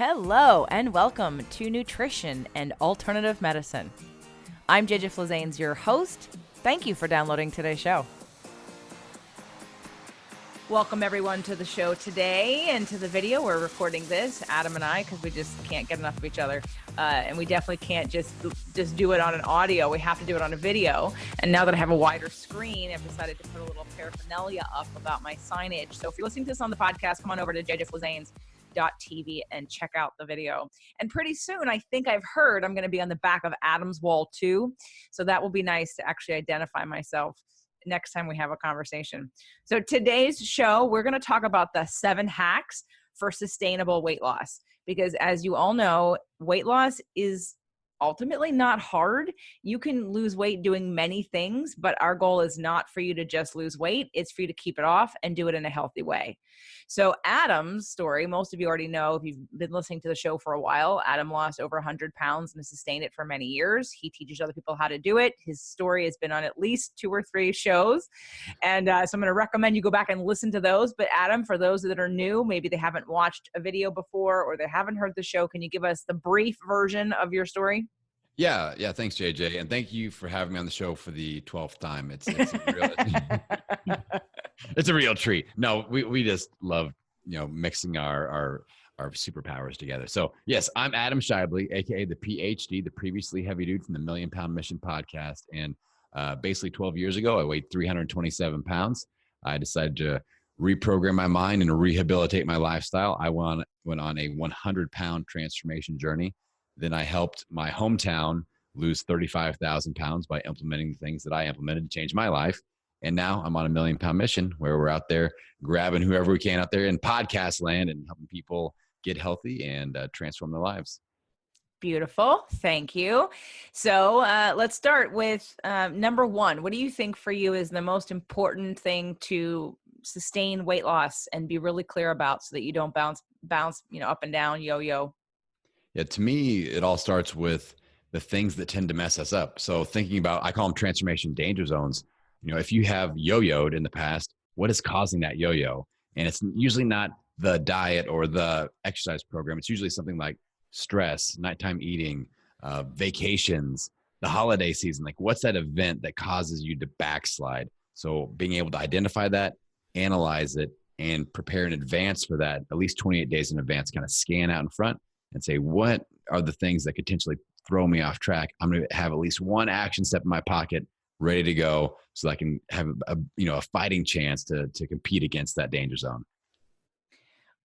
Hello and welcome to Nutrition and Alternative Medicine. I'm JJ Flazanes, your host. Thank you for downloading today's show. Welcome everyone to the show today and to the video. We're recording this, Adam and I, because we just can't get enough of each other. And we definitely can't just do it on an audio. We have to do it on a video. And now that I have a wider screen, I've decided to put a little paraphernalia up about my signage. So if you're listening to this on the podcast, come on over to jjflazanes.tv and check out the video. And pretty soon, I think I've heard I'm going to be on the back of Adam's wall too. So that will be nice to actually identify myself next time we have a conversation. So today's show, we're going to talk about the 7 hacks for sustainable weight loss. Because as you all know, weight loss is ultimately not hard. You can lose weight doing many things, but our goal is not for you to just lose weight. It's for you to keep it off and do it in a healthy way. So Adam's story, most of you already know if you've been listening to the show for a while. Adam lost over 100 pounds and has sustained it for many years. He teaches other people how to do it. His story has been on at least 2 or 3 shows. And so I'm going to recommend you go back and listen to those. But Adam, for those that are new, maybe they haven't watched a video before or they haven't heard the show, can you give us the brief version of your story? Yeah. Thanks, JJ. And thank you for having me on the show for the 12th time. It's a real, it's a real treat. No, we just love, mixing our superpowers together. So yes, I'm Adam Schaeuble, AKA the PhD, the previously heavy dude from the Million Pound Mission podcast. And basically 12 years ago, I weighed 327 pounds. I decided to reprogram my mind and rehabilitate my lifestyle. I went on a 100-pound transformation journey. Then I helped my hometown lose 35,000 pounds by implementing the things that I implemented to change my life. And now I'm on a 1 million pound mission where we're out there grabbing whoever we can out there in podcast land and helping people get healthy and transform their lives. Beautiful. Thank you. So let's start with number 1. What do you think for you is the most important thing to sustain weight loss and be really clear about so that you don't bounce, up and down, yo-yo? Yeah, to me, it all starts with the things that tend to mess us up. So thinking about, I call them transformation danger zones. If you have yo-yoed in the past, what is causing that yo-yo? And it's usually not the diet or the exercise program. It's usually something like stress, nighttime eating, vacations, the holiday season. Like what's that event that causes you to backslide? So being able to identify that, analyze it, and prepare in advance for that, at least 28 days in advance, kind of scan out in front and say, what are the things that could potentially throw me off track? I'm going to have at least one action step in my pocket ready to go so that I can have a fighting chance to compete against that danger zone.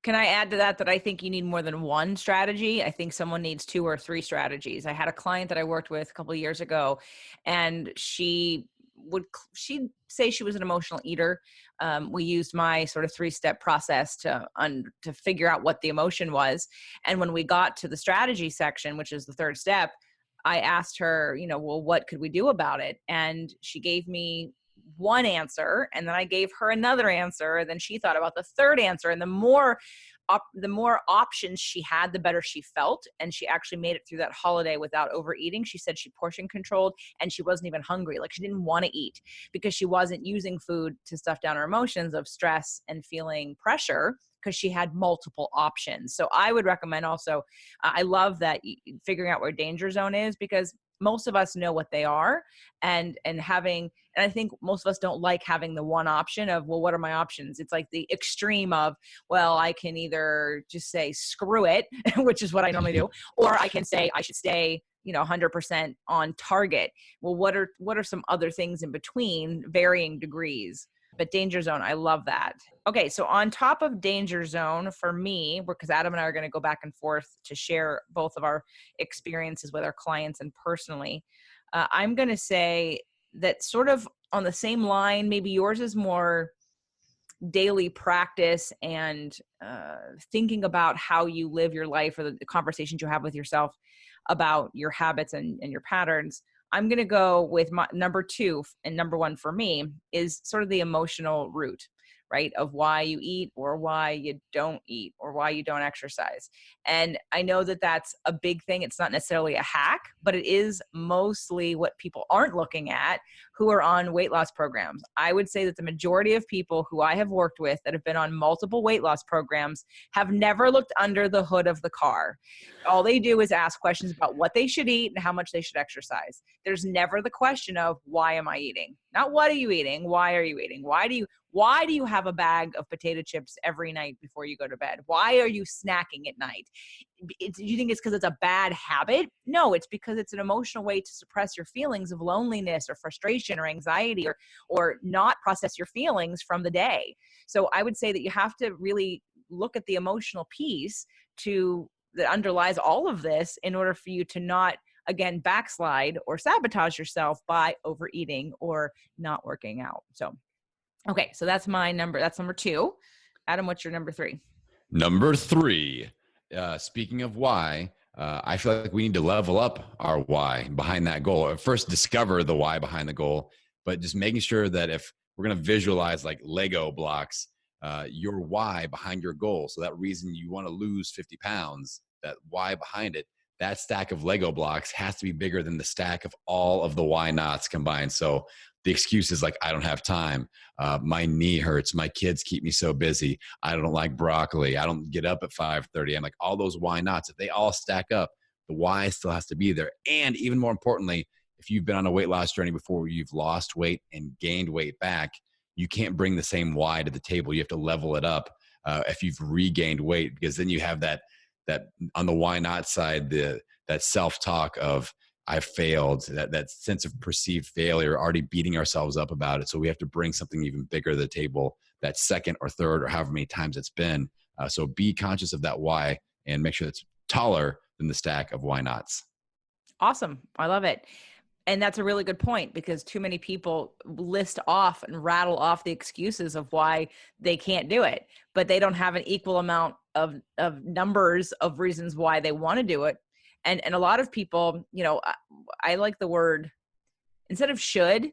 Can I add to that I think you need more than one strategy? I think someone needs 2 or 3 strategies. I had a client that I worked with a couple of years ago, and she'd say she was an emotional eater. We used my sort of 3-step process to figure out what the emotion was. And when we got to the strategy section, which is the 3rd step, I asked her, well, what could we do about it? And she gave me one answer, and then I gave her another answer, and then she thought about the 3rd answer. And the more options she had, the better she felt. And she actually made it through that holiday without overeating. She said she portion controlled and she wasn't even hungry. Like she didn't want to eat because she wasn't using food to stuff down her emotions of stress and feeling pressure, because she had multiple options. So I would recommend also, I love that figuring out where danger zone is, because most of us know what they are, and I think most of us don't like having the one option of, well, what are my options? It's like the extreme of, well, I can either just say, screw it, which is what I normally do, or I can say I should stay 100% on target. Well, what are some other things in between, varying degrees? But danger zone, I love that. Okay, so on top of danger zone for me, because Adam and I are going to go back and forth to share both of our experiences with our clients and personally, I'm going to say that sort of on the same line, maybe yours is more daily practice and thinking about how you live your life, or the conversations you have with yourself about your habits and your patterns. I'm going to go with my number 2, and number 1 for me is sort of the emotional root, right? Of why you eat or why you don't eat or why you don't exercise. And I know that that's a big thing. It's not necessarily a hack, but it is mostly what people aren't looking at, who are on weight loss programs. I would say that the majority of people who I have worked with that have been on multiple weight loss programs have never looked under the hood of the car. All they do is ask questions about what they should eat and how much they should exercise. There's never the question of, why am I eating? Not what are you eating? Why are you eating? Why do you have a bag of potato chips every night before you go to bed? Why are you snacking at night? Do you think it's because it's a bad habit? No, it's because it's an emotional way to suppress your feelings of loneliness or frustration or anxiety, or not process your feelings from the day. So I would say that you have to really look at the emotional piece that underlies all of this in order for you to not, again, backslide or sabotage yourself by overeating or not working out. So, okay, so that's my number. That's number 2. Adam, what's your number 3? Number 3, speaking of why, I feel like we need to level up our why behind that goal. First, discover the why behind the goal, but just making sure that if we're going to visualize like Lego blocks, your why behind your goal. So that reason you want to lose 50 pounds, that why behind it, that stack of Lego blocks has to be bigger than the stack of all of the why nots combined. So the excuse is like, I don't have time. My knee hurts. My kids keep me so busy. I don't like broccoli. I don't get up at 5:30. I'm like, all those why nots, if they all stack up, the why still has to be there. And even more importantly, if you've been on a weight loss journey before where you've lost weight and gained weight back, you can't bring the same why to the table. You have to level it up if you've regained weight, because then you have that on the why not side, that self-talk of I failed, that sense of perceived failure, already beating ourselves up about it. So we have to bring something even bigger to the table, that second or third or however many times it's been. So be conscious of that why and make sure it's taller than the stack of why nots. Awesome. I love it. And that's a really good point, because too many people list off and rattle off the excuses of why they can't do it, but they don't have an equal amount of numbers of reasons why they want to do it. And a lot of people, I like the word, instead of should,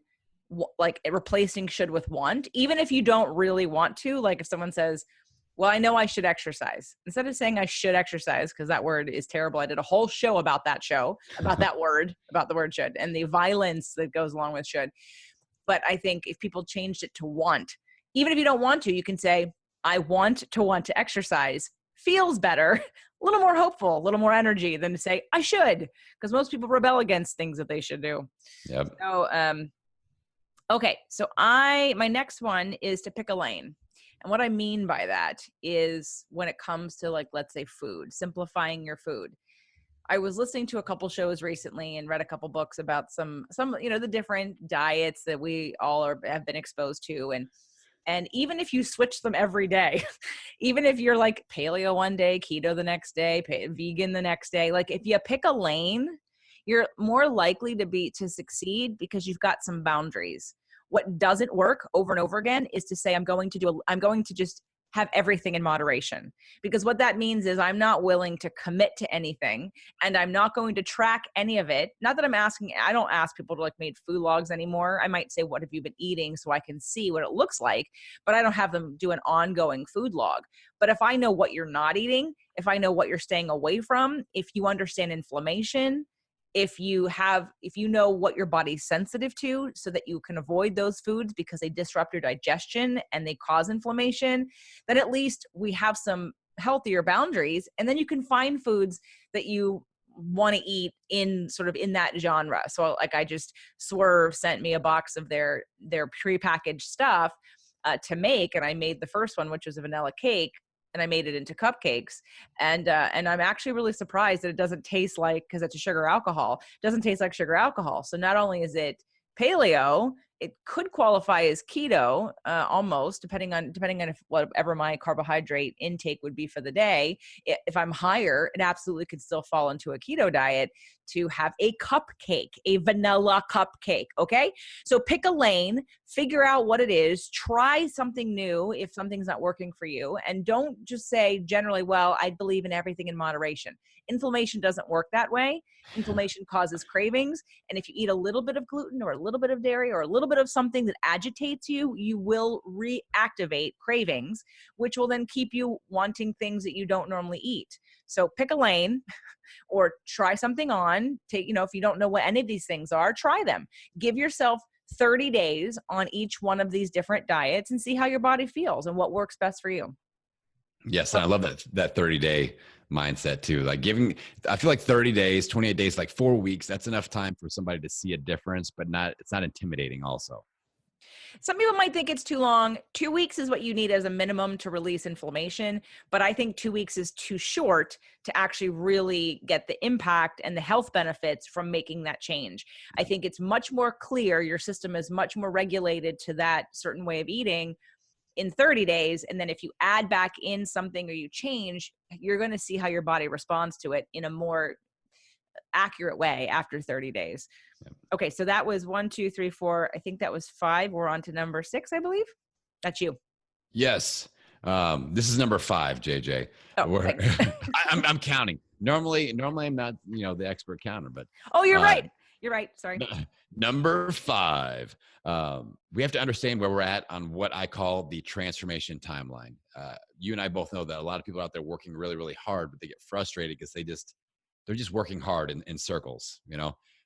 like replacing should with want, even if you don't really want to. Like if someone says, well, I know I should exercise, instead of saying I should exercise, because that word is terrible. I did a whole show about that word, about the word should and the violence that goes along with should. But I think if people changed it to want, even if you don't want to, you can say, I want to exercise. Feels better, a little more hopeful, a little more energy than to say I should, because most people rebel against things that they should do. Yep. So, okay. So my next one is to pick a lane. And what I mean by that is when it comes to, like, let's say food, simplifying your food. I was listening to a couple shows recently and read a couple books about some, the different diets that we all have been exposed to. And even if you switch them every day, even if you're like paleo one day, keto the next day, vegan the next day, like if you pick a lane, you're more likely to succeed because you've got some boundaries. What doesn't work over and over again is to say, I'm going to just have everything in moderation, because what that means is I'm not willing to commit to anything, and I'm not going to track any of it. Not that I don't ask people to like make food logs anymore. I might say, what have you been eating, so I can see what it looks like, but I don't have them do an ongoing food log. But if I know what you're not eating, if I know what you're staying away from, if you understand inflammation, if you know what your body's sensitive to, so that you can avoid those foods because they disrupt your digestion and they cause inflammation, then at least we have some healthier boundaries. And then you can find foods that you want to eat in that genre. So like Swerve sent me a box of their prepackaged stuff to make. And I made the first one, which was a vanilla cake, and I made it into cupcakes. And I'm actually really surprised that it doesn't taste like, because it's a sugar alcohol, it doesn't taste like sugar alcohol. So not only is it paleo, it could qualify as keto, almost, depending on whatever my carbohydrate intake would be for the day. If I'm higher, it absolutely could still fall into a keto diet to have a cupcake, a vanilla cupcake. Okay. So pick a lane, figure out what it is, try something new if something's not working for you. And don't just say generally, well, I believe in everything in moderation. Inflammation doesn't work that way. Inflammation causes cravings. And if you eat a little bit of gluten or a little bit of dairy or a little bit of something that agitates you, you will reactivate cravings, which will then keep you wanting things that you don't normally eat. So pick a lane or try something on. If you don't know what any of these things are, try them. Give yourself 30 days on each one of these different diets and see how your body feels and what works best for you. Yes. And I love that 30-day mindset too. Like I feel like 30 days, 28 days, like 4 weeks, that's enough time for somebody to see a difference, but it's not intimidating also. Some people might think it's too long. 2 weeks is what you need as a minimum to release inflammation, but I think 2 weeks is too short to actually really get the impact and the health benefits from making that change. I think it's much more clear. Your system is much more regulated to that certain way of eating in 30 days. And then if you add back in something or you change, you're going to see how your body responds to it in a more accurate way after 30 days. Okay. So that was 1, 2, 3, 4. I think that was 5. We're on to number 6, I believe. That's you. Yes. This is number 5, JJ. Oh, I'm counting. Normally I'm not, the expert counter, but. Oh, you're right. You're right. Sorry. Number 5. We have to understand where we're at on what I call the transformation timeline. You and I both know that a lot of people out there working really, really hard, but they get frustrated because they're just working hard in circles,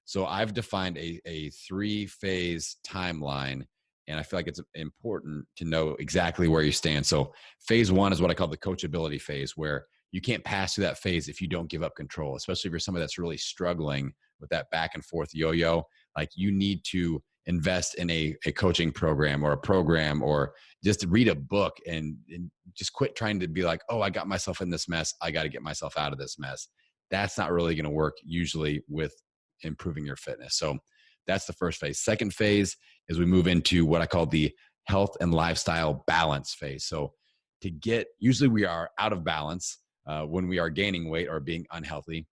So I've defined a 3-phase timeline, and I feel like it's important to know exactly where you stand. So phase 1 is what I call the coachability phase, where you can't pass through that phase if you don't give up control, especially if you're somebody that's really struggling with that back and forth yo-yo. Like, you need to invest in a coaching program or just read a book and just quit trying to be like, oh, I got myself in this mess, I got to get myself out of this mess. That's not really going to work usually with improving your fitness. So that's the first phase. Second phase is we move into what I call the health and lifestyle balance phase. So usually we are out of balance when we are gaining weight or being unhealthy.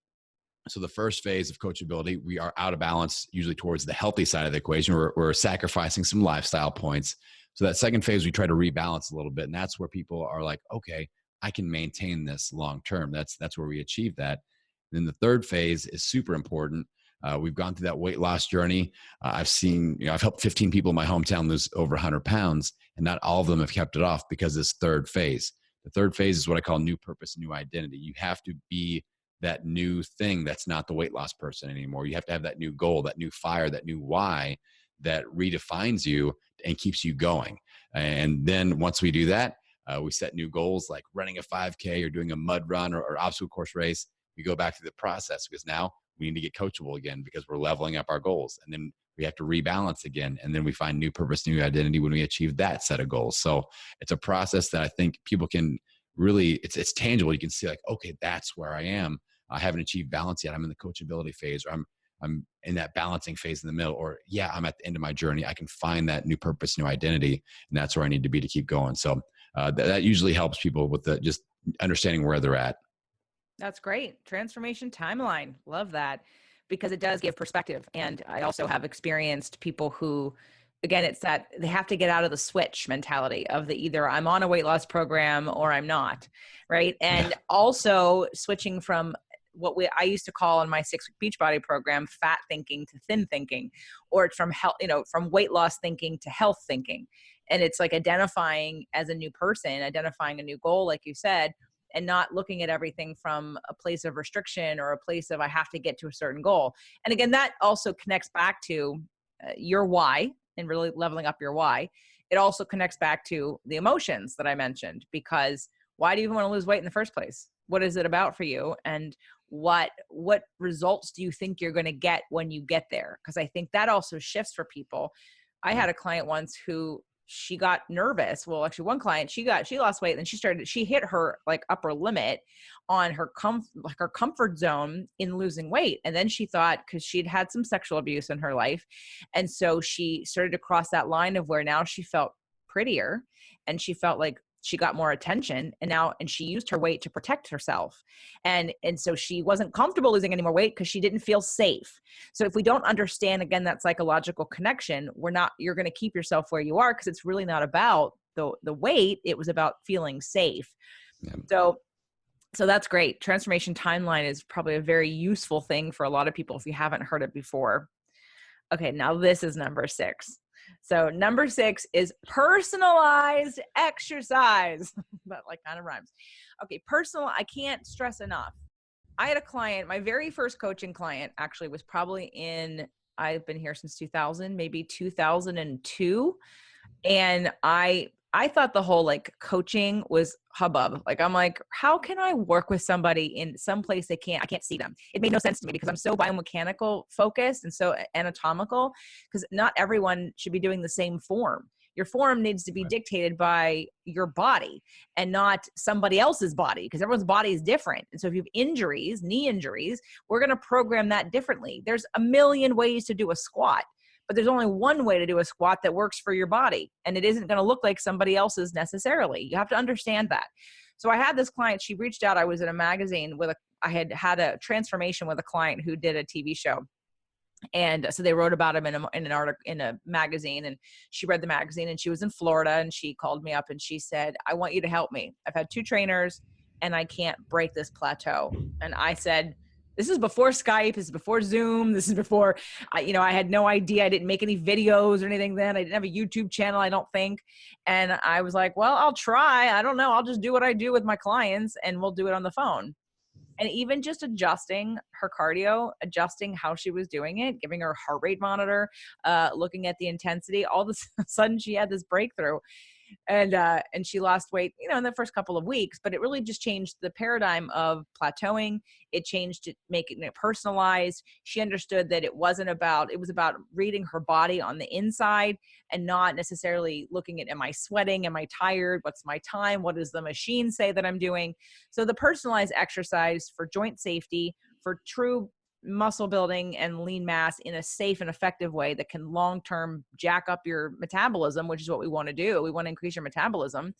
So the first phase of coachability, we are out of balance, usually towards the healthy side of the equation. We're sacrificing some lifestyle points. So that second phase, we try to rebalance a little bit. And that's where people are like, okay, I can maintain this long term. That's where we achieve that. And then the third phase is super important. We've gone through that weight loss journey. I've helped 15 people in my hometown lose over 100 pounds, and not all of them have kept it off because of this third phase. The third phase is what I call new purpose, new identity. You have to be that new thing that's not the weight loss person anymore. You have to have that new goal, that new fire, that new why that redefines you and keeps you going. And then once we do that, we set new goals like running a 5K or doing a mud run or obstacle course race. We go back through the process because now we need to get coachable again because we're leveling up our goals. And then we have to rebalance again. And then we find new purpose, new identity when we achieve that set of goals. So it's a process that I think people can really, it's tangible. You can see like, okay, that's where I am. I haven't achieved balance yet. I'm in the coachability phase, or I'm in that balancing phase in the middle, or I'm at the end of my journey. I can find that new purpose, new identity, and that's where I need to be to keep going. So that usually helps people with just understanding where they're at. That's great. Transformation timeline. Love that, because it does give perspective. And I also have experienced people who, again, it's that they have to get out of the switch mentality of the either I'm on a weight loss program or I'm not, right? And also switching from what I used to call in my 6-week Beachbody program, fat thinking to thin thinking, or from health, from weight loss thinking to health thinking. And it's like identifying as a new person, identifying a new goal, like you said, and not looking at everything from a place of restriction or a place of I have to get to a certain goal. And again, that also connects back to your why and really leveling up your why. It also connects back to the emotions that I mentioned, because why do you even want to lose weight in the first place? What is it about for you? And what results do you think you're going to get when you get there? Because I think that also shifts for people. I had a client once who she got nervous. Well, actually one client, she lost weight and she hit her like upper limit on her comfort zone in losing weight. And then she thought, cause she'd had some sexual abuse in her life. And so she started to cross that line of where now she felt prettier and she felt like she got more attention, and she used her weight to protect herself. And so she wasn't comfortable losing any more weight because she didn't feel safe. So if we don't understand, again, that psychological connection, you're going to keep yourself where you are, because it's really not about the weight. It was about feeling safe. Yeah. So that's great. Transformation timeline is probably a very useful thing for a lot of people if you haven't heard it before. Okay. Now this is number 6. So number 6 is personalized exercise. That like kind of rhymes. Okay. I can't stress enough. I had a client, my very first coaching client actually was probably in I've been here since 2000, maybe 2002. And I thought the whole like coaching was hubbub. Like, I'm like, how can I work with somebody in some place I can't see them? It made no sense to me because I'm so biomechanical focused and so anatomical, because not everyone should be doing the same form. Your form needs to be Right. dictated by your body and not somebody else's body, because everyone's body is different. And so if you have injuries, knee injuries, we're going to program that differently. There's a million ways to do a squat, but there's only one way to do a squat that works for your body. And it isn't going to look like somebody else's necessarily. You have to understand that. So I had this client, she reached out. I was in a magazine I had a transformation with a client who did a TV show. And so they wrote about him in an article in a magazine, and she read the magazine, and she was in Florida, and she called me up and she said, I want you to help me. I've had 2 trainers and I can't break this plateau. And I said, this is before Skype, this is before Zoom, this is before, I had no idea. I didn't make any videos or anything then. I didn't have a YouTube channel, I don't think. And I was like, well, I'll try. I don't know. I'll just do what I do with my clients and we'll do it on the phone. And even just adjusting her cardio, adjusting how she was doing it, giving her a heart rate monitor, looking at the intensity, all of a sudden she had this breakthrough. And she lost weight, in the first couple of weeks, but it really just changed the paradigm of plateauing. It changed it, making it personalized. She understood that it was about reading her body on the inside and not necessarily looking at, am I sweating? Am I tired? What's my time? What does the machine say that I'm doing? So the personalized exercise for joint safety, for true muscle building and lean mass in a safe and effective way that can long-term jack up your metabolism, which is what we want to do. We want to increase your metabolism,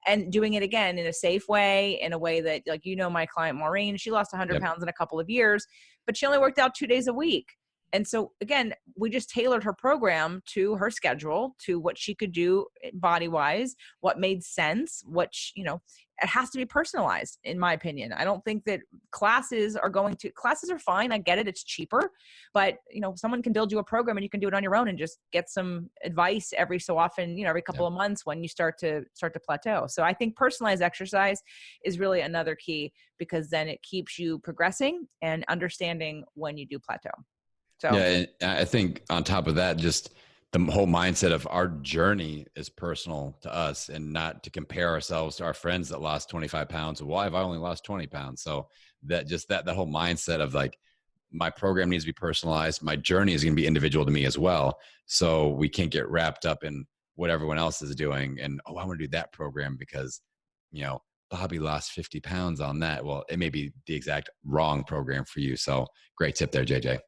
and doing it again in a safe way, in a way that, like, my client Maureen, she lost 100 pounds in a couple of years, but she only worked out 2 days a week. And so again, we just tailored her program to her schedule, to what she could do body wise, what made sense, it has to be personalized, in my opinion. I don't think that classes are fine. I get it. It's cheaper, but someone can build you a program and you can do it on your own and just get some advice every so often, every couple of months when you start to plateau. So I think personalized exercise is really another key, because then it keeps you progressing and understanding when you do plateau. So yeah, and I think on top of that, just the whole mindset of our journey is personal to us, and not to compare ourselves to our friends that lost 25 pounds. Why have I only lost 20 pounds? So that whole mindset of like, my program needs to be personalized. My journey is going to be individual to me as well. So we can't get wrapped up in what everyone else is doing. And, I want to do that program because, Bobby lost 50 pounds on that. Well, it may be the exact wrong program for you. So great tip there, JJ.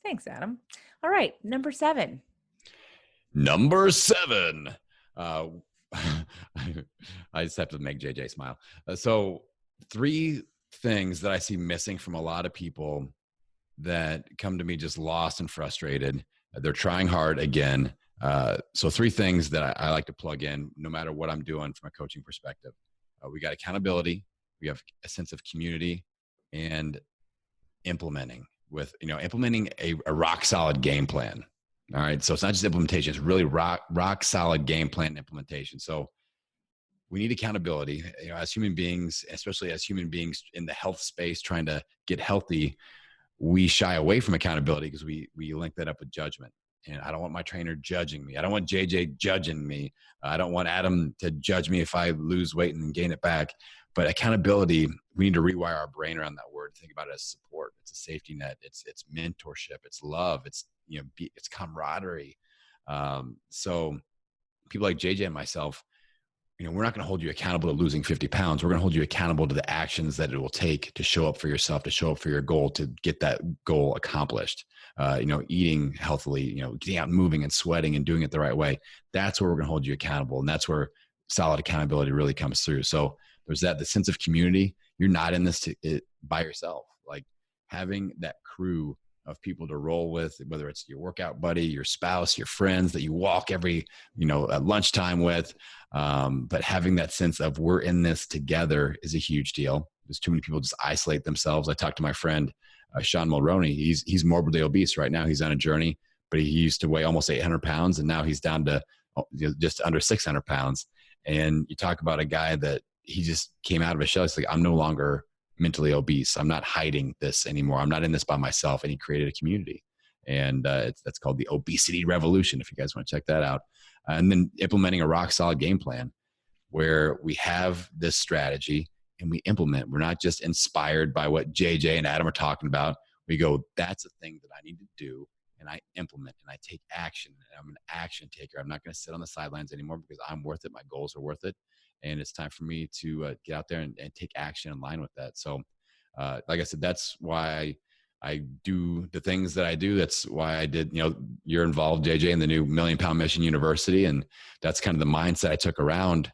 Thanks, Adam. All right. Number 7. I just have to make JJ smile. So 3 things that I see missing from a lot of people that come to me just lost and frustrated. They're trying hard again. So 3 things that I like to plug in no matter what I'm doing from a coaching perspective. We got accountability. We have a sense of community, and implementing a rock solid game plan. All right. So it's not just implementation, it's really rock solid game plan implementation. So we need accountability, as human beings, especially as human beings in the health space, trying to get healthy. We shy away from accountability because we link that up with judgment. And I don't want my trainer judging me. I don't want JJ judging me. I don't want Adam to judge me if I lose weight and gain it back. But accountability, we need to rewire our brain around that word. Think about it as support. It's a safety net. It's mentorship. It's love. It's it's camaraderie. So people like JJ and myself, we're not going to hold you accountable to losing 50 pounds. We're going to hold you accountable to the actions that it will take to show up for yourself, to show up for your goal, to get that goal accomplished. Eating healthily, getting out and moving and sweating and doing it the right way. That's where we're going to hold you accountable. And that's where solid accountability really comes through. So there's the sense of community. You're not in this by yourself. Like, having that crew of people to roll with, whether it's your workout buddy, your spouse, your friends that you walk every, at lunchtime with. But having that sense of we're in this together is a huge deal. There's too many people just isolate themselves. I talked to my friend, Sean Mulroney. He's morbidly obese right now. He's on a journey, but he used to weigh almost 800 pounds. And now he's down to just under 600 pounds. And you talk about a guy that he just came out of his shell. He's like, I'm no longer mentally obese. I'm not hiding this anymore. I'm not in this by myself. And he created a community. And that's called the Obesity Revolution, if you guys want to check that out. And then implementing a rock solid game plan where we have this strategy and we implement. We're not just inspired by what JJ and Adam are talking about. We go, that's a thing that I need to do, and I implement and I take action. And I'm an action taker. I'm not going to sit on the sidelines anymore because I'm worth it. My goals are worth it. And it's time for me to get out there and take action in line with that. So like I said, that's why I do the things that I do. That's why I did, you're involved, JJ, in the new Million Pound Mission University. And that's kind of the mindset I took around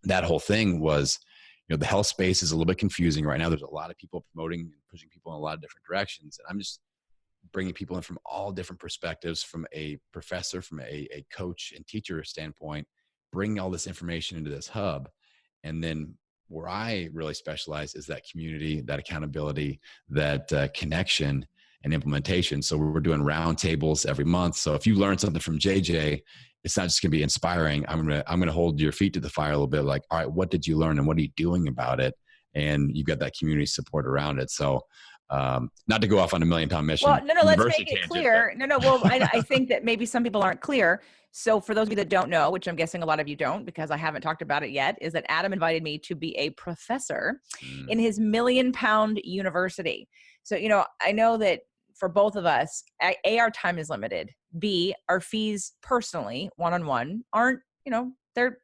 that whole thing was, the health space is a little bit confusing right now. There's a lot of people promoting and pushing people in a lot of different directions. And I'm just bringing people in from all different perspectives, from a professor, from a coach and teacher standpoint, bringing all this information into this hub. And then where I really specialize is that community, that accountability, that connection and implementation. So we're doing roundtables every month. So if you learn something from JJ, it's not just going to be inspiring. I'm going to hold your feet to the fire a little bit. Like, all right, what did you learn and what are you doing about it? And you've got that community support around it. So not to go off on a Million Pound Mission. Well, no, let's make it clear. No. Well, I think that maybe some people aren't clear. So for those of you that don't know, which I'm guessing a lot of you don't, because I haven't talked about it yet, is that Adam invited me to be a professor in his Million Pound University. So, I know that for both of us, A, our time is limited. B, our fees personally, one-on-one, aren't, they're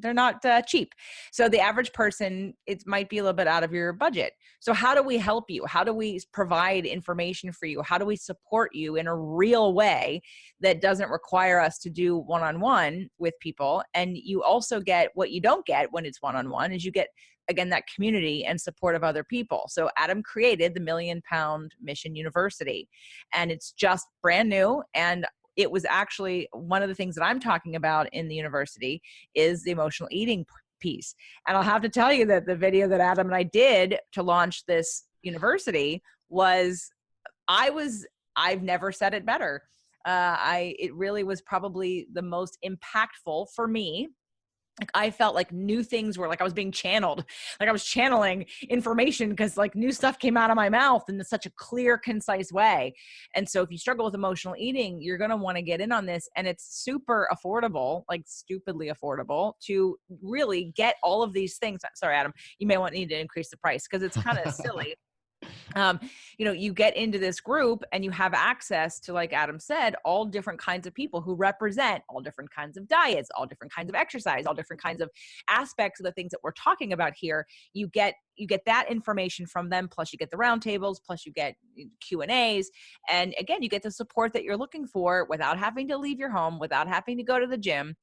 not cheap. So the average person, it might be a little bit out of your budget. So how do we help you? How do we provide information for you? How do we support you in a real way that doesn't require us to do one-on-one with people? And you also get what you don't get when it's one-on-one is you get, again, that community and support of other people. So Adam created the Million Pound Mission University, and it's just brand new. And it was actually one of the things that I'm talking about in the university is the emotional eating piece. And I'll have to tell you that the video that Adam and I did to launch this university was, I've never said it better. It really was probably the most impactful for me. Like I felt like new things were like I was being channeled, like I was channeling information because like new stuff came out of my mouth in such a clear, concise way. And so if you struggle with emotional eating, you're going to want to get in on this. And it's super affordable, like stupidly affordable to really get all of these things. Sorry, Adam, you may need to increase the price because it's kind of silly. You get into this group and you have access to, like Adam said, all different kinds of people who represent all different kinds of diets, all different kinds of exercise, all different kinds of aspects of the things that we're talking about here. You get that information from them, plus you get the roundtables, plus you get Q&As. And again, you get the support that you're looking for without having to leave your home, without having to go to the gym.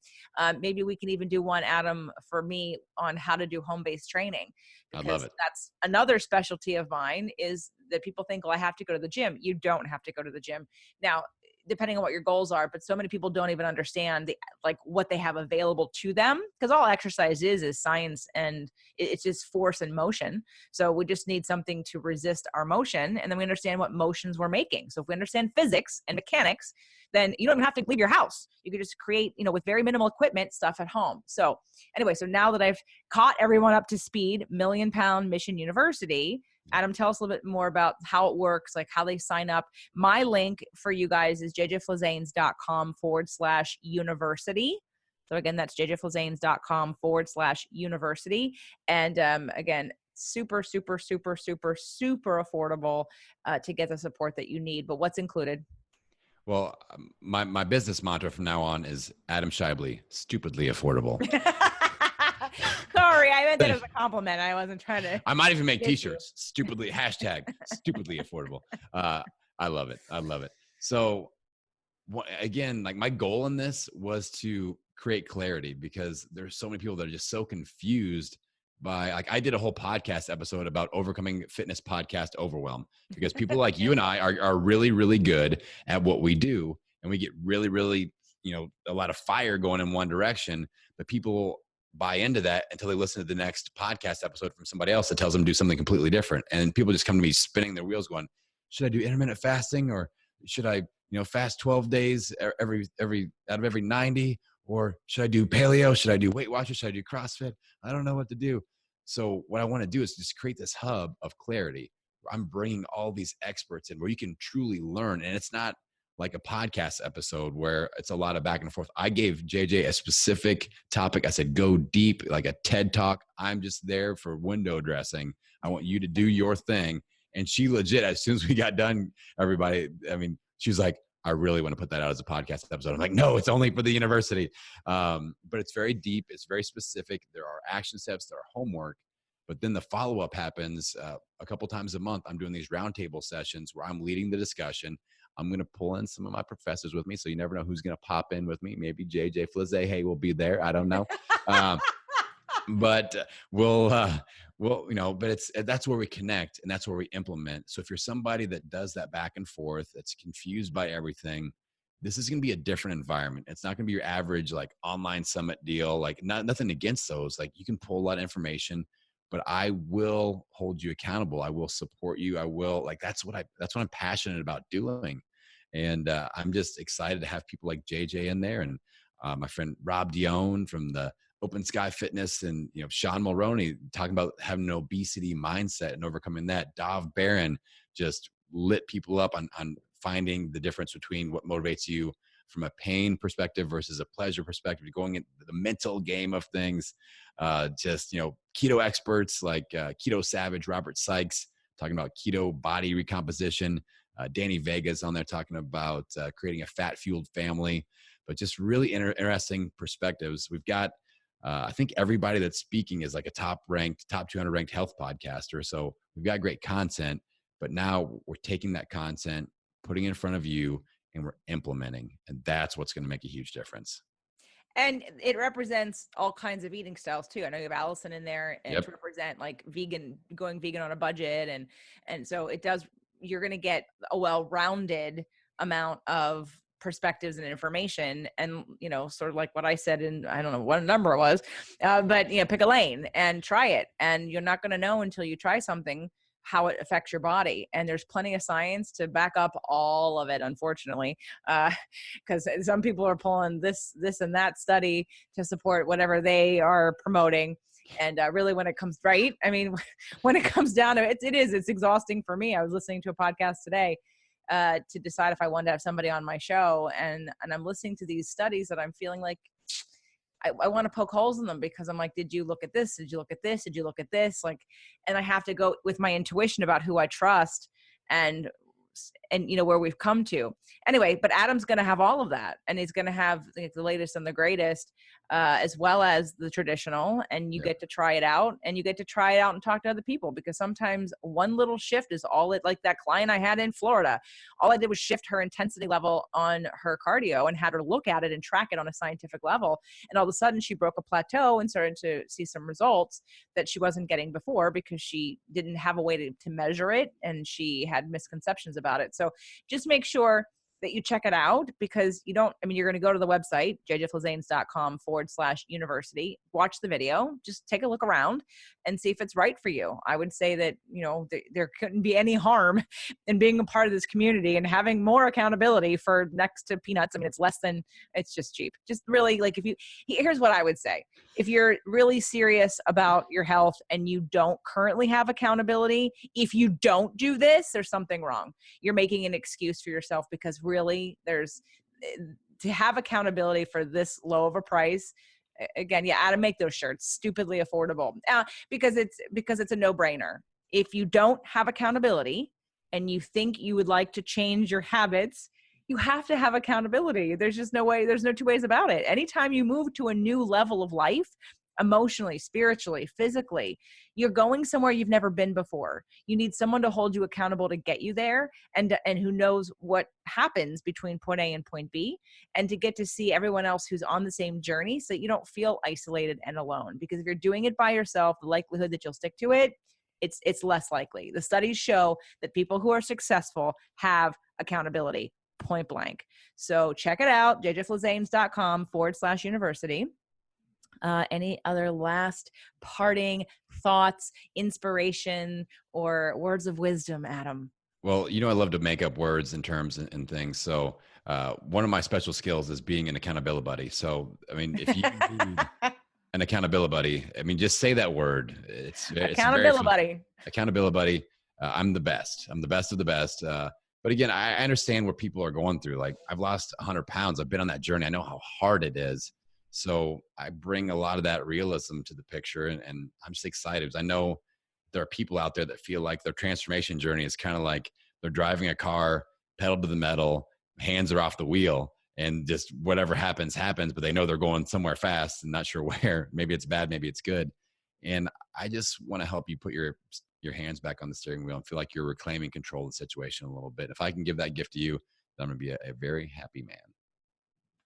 Maybe we can even do one, Adam, for me on how to do home-based training. Because I love it. That's another specialty of mine is that people think, well, I have to go to the gym. You don't have to go to the gym. Now, depending on what your goals are, but so many people don't even understand what they have available to them, because all exercise is science and it's just force and motion. So we just need something to resist our motion. And then we understand what motions we're making. So if we understand physics and mechanics, then you don't even have to leave your house. You could just create, with very minimal equipment stuff at home. So anyway, so now that I've caught everyone up to speed, Million Pound Mission University, Adam, tell us a little bit more about how it works, like how they sign up. My link for you guys is jjflazanes.com/university. So again, that's jjflazanes.com/university. And again, super, super, super, super, super affordable to get the support that you need. But what's included? Well, my business mantra from now on is Adam Schaeuble, stupidly affordable. Sorry, I meant that as a compliment. I wasn't trying to. I might even make t-shirts. Stupidly affordable. I love it. So again, like my goal in this was to create clarity because there's so many people that are just so confused by, like, I did a whole podcast episode about overcoming fitness podcast overwhelm because people like you and I are really, really good at what we do. And we get really, really, a lot of fire going in one direction, but people buy into that until they listen to the next podcast episode from somebody else that tells them to do something completely different. And people just come to me spinning their wheels going, should I do intermittent fasting or should I, fast 12 days every out of every 90, or should I do paleo? Should I do Weight Watchers? Should I do CrossFit? I don't know what to do. So what I want to do is just create this hub of clarity where I'm bringing all these experts in where you can truly learn. And it's not like a podcast episode where it's a lot of back and forth. I gave JJ a specific topic. I said, go deep, like a TED talk. I'm just there for window dressing. I want you to do your thing. And she legit, as soon as we got done, everybody, I mean, she was like, I really want to put that out as a podcast episode. I'm like, no, it's only for the university. But it's very deep. It's very specific. There are action steps, there are homework. But then the follow-up happens a couple times a month. I'm doing these roundtable sessions where I'm leading the discussion. I'm going to pull in some of my professors with me. So you never know who's going to pop in with me. Maybe JJ Flize, hey, will be there. I don't know. But we'll, but that's where we connect and that's where we implement. So if you're somebody that does that back and forth, that's confused by everything, this is going to be a different environment. It's not going to be your average like online summit deal. Like nothing against those. Like you can pull a lot of information, but I will hold you accountable. I will support you. I will that's what I'm passionate about doing. And I'm just excited to have people like JJ in there and my friend Rob Dione from the Open Sky Fitness and, Sean Mulroney talking about having an obesity mindset and overcoming that. Dov Barron just lit people up on finding the difference between what motivates you from a pain perspective versus a pleasure perspective, going into the mental game of things. Keto experts like Keto Savage, Robert Sykes, talking about keto body recomposition. Danny Vega's on there talking about creating a fat-fueled family, but just really interesting perspectives. We've got, I think everybody that's speaking is like a top 200 ranked health podcaster. So we've got great content, but now we're taking that content, putting it in front of you, and we're implementing. And that's what's going to make a huge difference. And it represents all kinds of eating styles too. I know you have Allison in there and to represent like going vegan on a budget. And so you're going to get a well-rounded amount of perspectives and information and, sort of like what I said in, I don't know what number it was, but pick a lane and try it. And you're not going to know until you try something how it affects your body. And there's plenty of science to back up all of it, unfortunately, because some people are pulling this and that study to support whatever they are promoting. And really when it comes when it comes down to it, it's exhausting for me. I was listening to a podcast today to decide if I wanted to have somebody on my show. And I'm listening to these studies that I'm feeling like I want to poke holes in them because I'm like, did you look at this? Did you look at this? Did you look at this? And I have to go with my intuition about who I trust and where we've come to. Anyway, but Adam's going to have all of that. And he's going to have the latest and the greatest, as well as the traditional. And you get to try it out and talk to other people, because sometimes one little shift is all it, like that client I had in Florida, all I did was shift her intensity level on her cardio and had her look at it and track it on a scientific level. And all of a sudden she broke a plateau and started to see some results that she wasn't getting before because she didn't have a way to measure it. And she had misconceptions about it. So just make sure that you check it out, because you're going to go to the website, jjflizanes.com/university, watch the video, just take a look around and see if it's right for you. I would say that, there couldn't be any harm in being a part of this community and having more accountability for next to peanuts. It's just cheap. Just really here's what I would say. If you're really serious about your health and you don't currently have accountability, if you don't do this, there's something wrong. You're making an excuse for yourself, because really to have accountability for this low of a price. Again, Adam, make those shirts stupidly affordable because it's a no-brainer. If you don't have accountability and you think you would like to change your habits, you have to have accountability. There's just no way. There's no two ways about it. Anytime you move to a new level of life, emotionally, spiritually, physically, you're going somewhere you've never been before. You need someone to hold you accountable to get you there, and who knows what happens between point A and point B, and to get to see everyone else who's on the same journey, so that you don't feel isolated and alone. Because if you're doing it by yourself, the likelihood that you'll stick to it, it's less likely. The studies show that people who are successful have accountability, point blank. So check it out, jjflizanes.com/university. Any other last parting thoughts, inspiration, or words of wisdom, Adam? Well, I love to make up words and terms and things. So one of my special skills is being an accountability buddy. So, if you need an accountability buddy, just say that word. It's accountability buddy. Accountability buddy. I'm the best. I'm the best of the best. But again, I understand what people are going through. Like, I've lost 100 pounds. I've been on that journey. I know how hard it is. So I bring a lot of that realism to the picture, and I'm just excited because I know there are people out there that feel like their transformation journey is kind of like they're driving a car, pedal to the metal, hands are off the wheel, and just whatever happens, but they know they're going somewhere fast and not sure where. Maybe it's bad, maybe it's good. And I just want to help you put your hands back on the steering wheel and feel like you're reclaiming control of the situation a little bit. If I can give that gift to you, then I'm going to be a very happy man.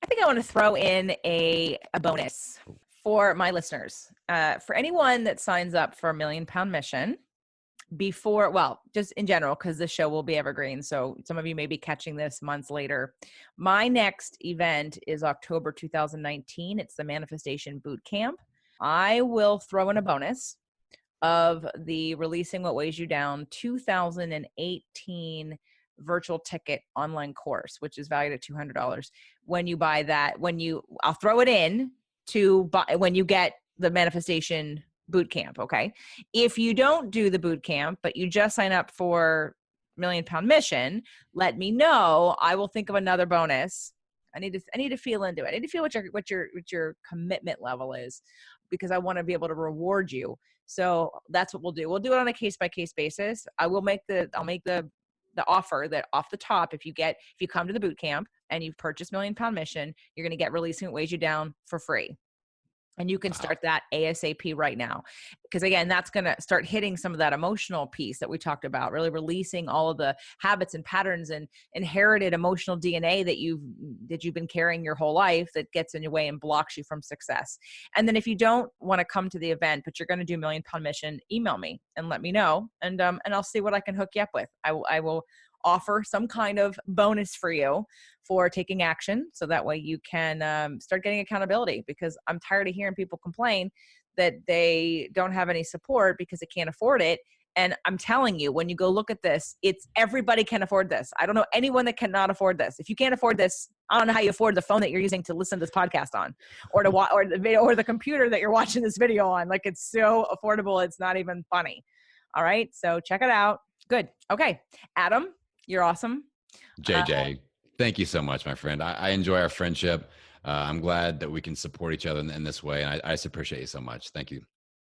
I think I want to throw in a bonus for my listeners. For anyone that signs up for Million Pound Mission before, well, just in general, because the show will be evergreen. So some of you may be catching this months later. My next event is October 2019. It's the Manifestation Bootcamp. I will throw in a bonus of the Releasing What Weighs You Down 2018 virtual ticket online course, which is valued at $200. When you buy that, I'll throw it in to buy when you get the Manifestation Bootcamp. Okay. If you don't do the bootcamp, but you just sign up for Million Pound Mission, let me know. I will think of another bonus. I need to feel into it. I need to feel what your commitment level is, because I want to be able to reward you. So that's what we'll do. We'll do it on a case-by-case basis. I'll make the offer that off the top, if you come to the boot camp and you've purchased Million Pound Mission, you're going to get Releasing What Weighs You Down for free. And you can start that ASAP right now. Because again, that's going to start hitting some of that emotional piece that we talked about, really releasing all of the habits and patterns and inherited emotional DNA that you've been carrying your whole life that gets in your way and blocks you from success. And then if you don't want to come to the event, but you're going to do Million Pound Mission, email me and let me know. And I'll see what I can hook you up with. I will offer some kind of bonus for you for taking action. So that way you can start getting accountability, because I'm tired of hearing people complain that they don't have any support because they can't afford it. And I'm telling you, when you go look at this, it's everybody can afford this. I don't know anyone that cannot afford this. If you can't afford this, I don't know how you afford the phone that you're using to listen to this podcast on, or to watch, or the video, or the computer that you're watching this video on. Like, it's so affordable. It's not even funny. All right. So check it out. Good. Okay. Adam, you're awesome. JJ, thank you so much, my friend. I enjoy our friendship. I'm glad that we can support each other in this way. And I just appreciate you so much. Thank you.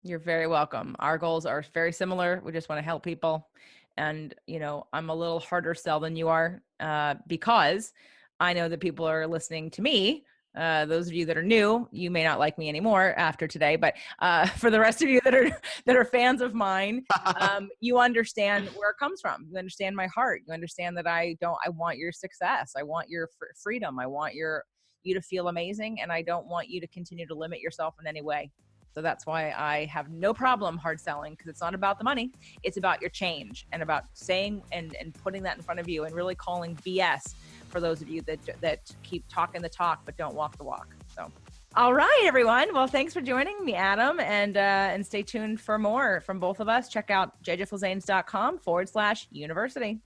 You're very welcome. Our goals are very similar. We just want to help people. And, I'm a little harder sell than you are, because I know that people are listening to me. Those of you that are new, you may not like me anymore after today, but for the rest of you that are fans of mine, you understand where it comes from. You understand my heart. You understand that I want your success. I want your freedom. I want you to feel amazing. And I don't want you to continue to limit yourself in any way. So that's why I have no problem hard selling, because it's not about the money. It's about your change, and about saying and putting that in front of you, and really calling BS for those of you that keep talking the talk but don't walk the walk. So, all right, everyone. Well, thanks for joining me, Adam, and stay tuned for more from both of us. Check out jjflazanes.com/university.